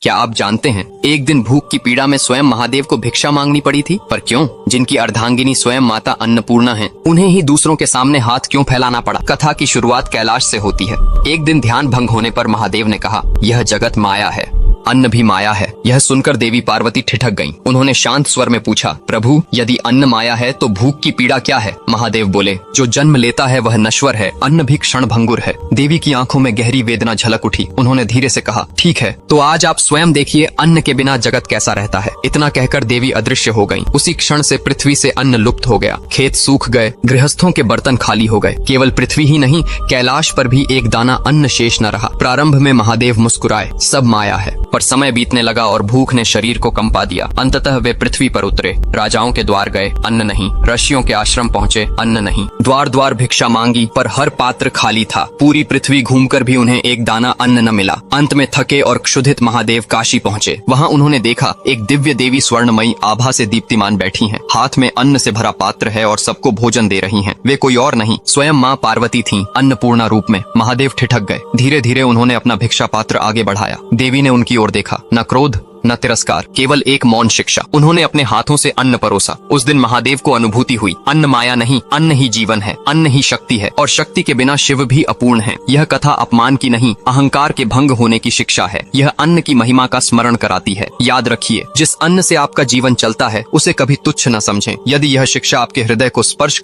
क्या आप जानते हैं एक दिन भूख की पीड़ा में स्वयं महादेव को भिक्षा मांगनी पड़ी थी? पर क्यों? जिनकी अर्धांगिनी स्वयं माता अन्नपूर्णा है, उन्हें ही दूसरों के सामने हाथ क्यों फैलाना पड़ा? कथा की शुरुआत कैलाश से होती है। एक दिन ध्यान भंग होने पर महादेव ने कहा, यह जगत माया है, अन्न भी माया है। यह सुनकर देवी पार्वती ठिठक गईं। उन्होंने शांत स्वर में पूछा, प्रभु यदि अन्न माया है तो भूख की पीड़ा क्या है? महादेव बोले, जो जन्म लेता है वह नश्वर है, अन्न भी क्षण भंगुर है। देवी की आंखों में गहरी वेदना झलक उठी। उन्होंने धीरे से कहा, ठीक है, तो आज आप स्वयं देखिए अन्न के बिना जगत कैसा रहता है। इतना कहकर देवी अदृश्य हो गयी। उसी क्षण से पृथ्वी से अन्न लुप्त हो गया। खेत सूख गए, गृहस्थों के बर्तन खाली हो गए। केवल पृथ्वी ही नहीं, कैलाश पर भी एक दाना अन्न शेष न रहा। प्रारंभ में महादेव मुस्कुराए, सब माया है। पर समय बीतने लगा और भूख ने शरीर को कंपा दिया। अंततः वे पृथ्वी पर उतरे। राजाओं के द्वार गए, अन्न नहीं। ऋषियों के आश्रम पहुँचे, अन्न नहीं। द्वार द्वार भिक्षा मांगी, पर हर पात्र खाली था। पूरी पृथ्वी घूमकर भी उन्हें एक दाना अन्न न मिला। अंत में थके और क्षुधित महादेव काशी पहुँचे। वहाँ उन्होंने देखा एक दिव्य देवी स्वर्णमयी आभा से दीप्तिमान बैठी हैं। हाथ में अन्न से भरा पात्र है और सबको भोजन दे रही हैं। वे कोई और नहीं, स्वयं माँ पार्वती थीं, अन्नपूर्णा रूप में। महादेव ठिठक गए। धीरे धीरे उन्होंने अपना भिक्षा पात्र आगे बढ़ाया। देवी ने उनकी ओर देखा, न क्रोध न तिरस्कार, केवल एक मौन शिक्षा। उन्होंने अपने हाथों से अन्न परोसा। उस दिन महादेव को अनुभूति हुई, अन्न माया नहीं, अन्न ही जीवन है, अन्न ही शक्ति है, और शक्ति के बिना शिव भी अपूर्ण है। यह कथा अपमान की नहीं, अहंकार के भंग होने की शिक्षा है। यह अन्न की महिमा का स्मरण कराती है। याद रखिए, जिस अन्न से आपका जीवन चलता है उसे कभी तुच्छ न समझें। यदि यह शिक्षा आपके हृदय को स्पर्श